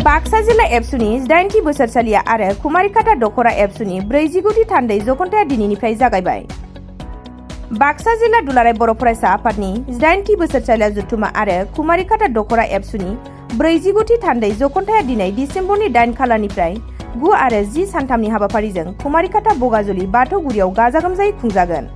बाक्सा जिल्ला एबसुनि 8थि बोसोरसालिया आरो कुमारिकाटा दखरा एबसुनि 49थि थान्दै जखन्थाया दिनैनिफ्राय जागायबाय। बाक्सा जिल्ला दुलाराय बर' फरायसा आफादनि 8थि बोसोरसालिया जथुमा आरो कुमारिकाटा दखरा एबसुनि 49थि थान्दै जखन्थाया दिनै डिसेम्बरनि 8 खालारनिफ्राय 9 आरो 10 सानथामनि हाबाफारिजों कुमारिकाटा बगाजुलि बाथौगुरियाव गाजा गोमजायै खुंजागोन।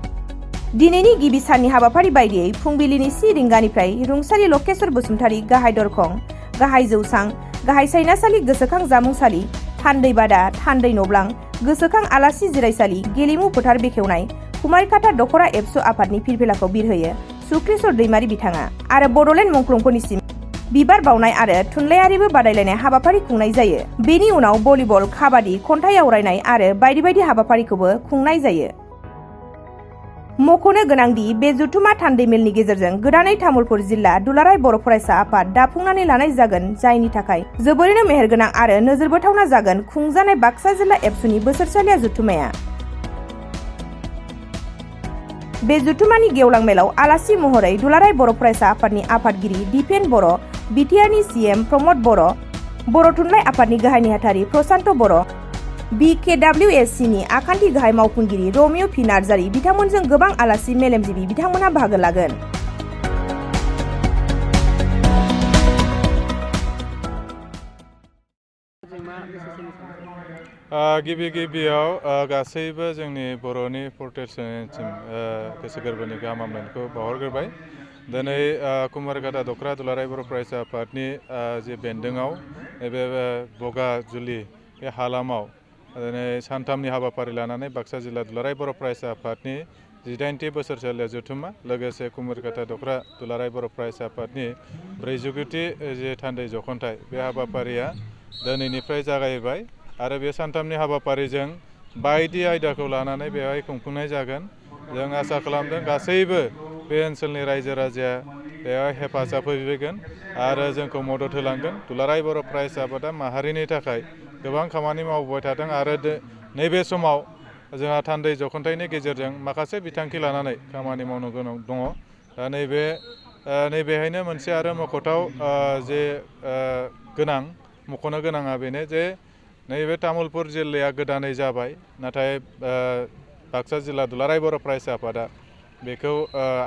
दिनैनि गिबि साननि हाबाफारि बायदियै फुंबिलिनि 10 रिंगानिफ्राय रुंसारि लकेश्वर बसुमतारी गाहाय दरखं, गाहाय जौसां, गाहाय सायनासालि, गोसोखां जामुंसालि, थान्दै बादा, थान्दै नब्लां, गोसोखां आलासि जिरायसालि, गेलेमु फोथार बेखेवनाय कुमारिकाटा दखरा एबसु आफादनि फिरफिलाखौ बिरहोयो सुक्रेश्वर दैमारि बिथाङा आरो बड'लेण्ड मुंख्लंफोरनिसिम बिबार बावनाय आरो थुनलाइयारिबो बादायलायनाय हाबाफारि खुंनाय जायो। बेनि उनाव भलिबल, काबादि, खन्थाइ आवरायनाय आरो बायदि बायदि हाबाफारिखौबो खुंनाय जायो। मख'नो गोनांदि बे जथुमा थान्दै मेलनि गेजेरजों गोदानै तामुलपुर जिल्ला दुलाराय बर' फरायसा आफाद दाफुंनानै लानाय जागोन, जायनि थाखाय जोबोरैनो मेहेरगोनां आरो नोजोरबोथावना जागोन खुंजानाय बाक्सा जिल्ला एबसुनि बोसोरसालिया जथुमाया। बे जथुमानि गेवलां मेलाव आलासि महरै दुलाराय बर' फरायसा आफादनि आफादगिरि दिपेन बर', बिटिआरनि सिएम प्रमद बर', बर' थुनलाइ आफादनि गाहाय नेहाथारि प्रसान्त बर', BKWSCनि आखान्थि गाहाय मावफुंगिरि रमिअ पि नार्जारि बिथांमोनजों गोबां आलासि मेलेमजिबि बिथांमोनहा बाहागो लागोन। गिबियाव गासैबो जोंनि बर'नि प्रटेस्टेन्टसिम गोसो गोरबोनि गाहाम हामलायनायखौ बावहरग्रोबाय। दिनै कुमारिकाटा दखरा दुलाराय बर' फरायसा आफादनि जे बेन्दोङाव नैबे बगाजुलि बे हालामाव दिनै सानथामनि हाबाफारि लानानै बाक्सा जिल्ला दुलाराय बर' फरायसा आफादनि 18थि बोसोरसालिया जथुमा लोगोसे कुमारिकाटा दखरा दुलाराय बर' फरायसा आफादनि 49थि जे थान्दै जखन्थाय बे हाबाफारिया दिनैनिफ्राय जागायबाय आरो बे सानथामनि हाबाफारिजों बायदि आयदाखौ लानानै बेवहाय खुंफुंनाय जागोन। जों आसा खालामदों गासैबो बे ओनसोलनि रायजो राजाया बेवहाय हेफाजाब होफैगोन आरो जोंखौ मदद होलांगोन। दुलाराय बर' फरायसा आफादा माहारिनि थाखाय गोबां खामानि मावबोबाय थादों आरो नैबे समाव जोंहा थान्दै जखन्थायनि गेजेरजों माखासे बिथांखि लानानै खामानि मावनो गोनां दङ। दा नैबेहायनो मोनसे आरो मख'थाव जे मख'नो गोनाङा बेनो जे नैबे तामुलपुर जिल्लाया गोदानै जाबाय, नाथाय बाक्सा जिल्ला दुलाराय बर' फरायसा आफादा बेखौ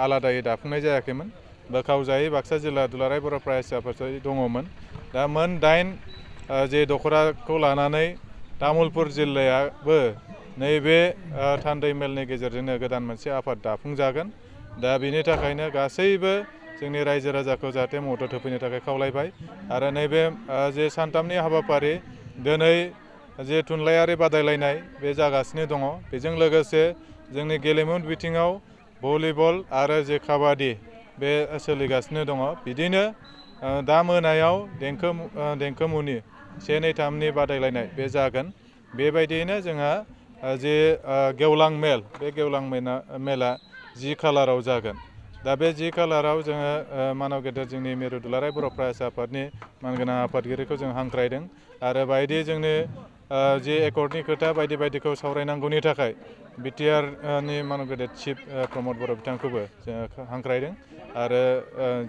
आलादायै दाफुंनाय जायाखैमोन। बोखावजायै बाक्सा जिल्ला दुलाराय बर' फरायसा आफाद दङमोन। दा मोन 8 जे दखराखौ लानानै तामुलपुर जिल्लायाबो नैबे थान्दै मेलनि गेजेरजोंनो गोदान मोनसे आफाद दाफुंजागोन। दा बेनि थाखायनो गासैबो जोंनि रायजो राजाखौ जाहाथे मदद होफैनो थाखाय खावलायबाय आरो नैबे जे सानथामनि हाबाफारि दिनै जे थुनलाइयारि बादायलायनाय बे जागासिनो दङ। बेजों लोगोसे जोंनि गेलेमु बिथिङाव भलिबल आरो जे काबादि बे सोलिगासिनो दङ। बिदिनो दा मोनायाव देंखोमुनि 1, 2, 3नि बादायलायनाय बे जागोन। बेबायदियैनो जोंहा जे गेवलां मेल, बे गेवलां मेला 10 खालाराव जागोन। दा बे 10 खालाराव जोङो मानव गेदेर जोंनि मिरु दुलाराय बर' फरायसा आफादनि मानगोनां आफादगिरिखौ जों हांख्रायदों आरो बायदि जोंनि जे एकर्डनि खोथा बायदि बायदिखौ सावरायनांगौनि थाखाय बिटिआरनि मानव गेदेर चिफ प्रमद बर' बिथांखौबो जोङो हांख्रायदों आरो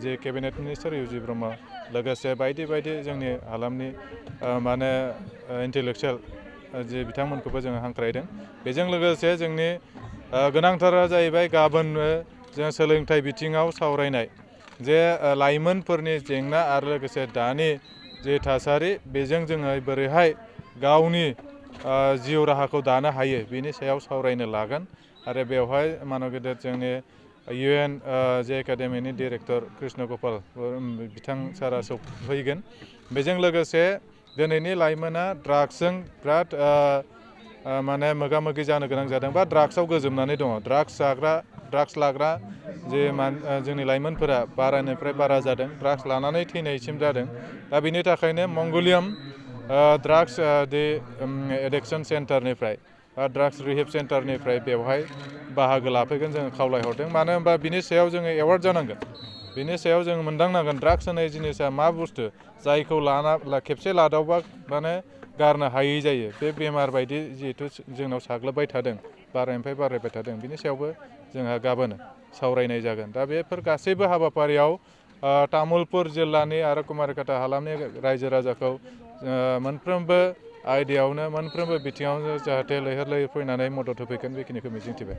जे केबिनेट मिनिस्टार इउ जि ब्रह्म लोगोसे बायदि बायदि जोंनि हालामनि इन्टेलेक्सुयेल जे बिथांमोनखौबो जोङो हांख्रायदों। बेजों लोगोसे जोंनि गोनांथारा जाहैबाय गाबोननो जों सोलोंथाइ बिथिङाव सावरायनाय जे लाइमोनफोरनि जेंना आरो लोगोसे दानि जे थासारि बेजों जोङो बोरैहाय गावनि जिउ राहाखौ दानो हायो बेनि सायाव सावरायनो लागोन आरो बेवहाय मानव गेदेर जोंनि UN जे एकाडेमिनि डिरेक्टर कृष्ण गपाल बिथां सारा फैगोन। बेजों लोगोसे दिनैनि लाइमोना ड्राग्सजों बिराद मोगा मोगि जानो गोनां जादों बा ड्राग्सआव गोजोमनानै दङ। ड्राग्स लाग्रा जे जोंनि लाइमोनफोरा बारानिफ्राय बारा जादों, ड्राग्स लानानै थैनायसिम जादों। दा बिनि थाखायनो मंगलियाम ड्राग्स एडिक्सन सेन्टारनिफ्राय ड्राग्स रिहेब सेन्टारनिफ्राय बेवहाय बाहागो लाफैगोन जोङो खावलायहरदों। मानो होनबा बिनि सायाव जोङो एवार्ड जानांगोन, बिनि सायाव जों मोनदांनांगोन ड्राग्स होनाय जिनिसा मा बुस्थु जायखौ खेबसे लादावबा गारनो हायै जायो। बे बेमार बायदि जिहेथु जोंनाव साग्लोबबाय थादों, बारायनिफ्राय बारायबाय थादों, बिनि सायावबो जोंहा गाबोन सावरायनाय जागोन। दा बेफोर गासैबो हाबाफारियाव तामुलपुर जिल्लानि आरो कुमारिकाटा हालामनि रायजो राजाखौ मोनफ्रोमबो आयदायावनो मोनफ्रोमबो बिथिङावनो जाहाथे लैहोर लैहोर फैनानै मदद होफैगोन बेखिनिखौ मिजिंथिबाय।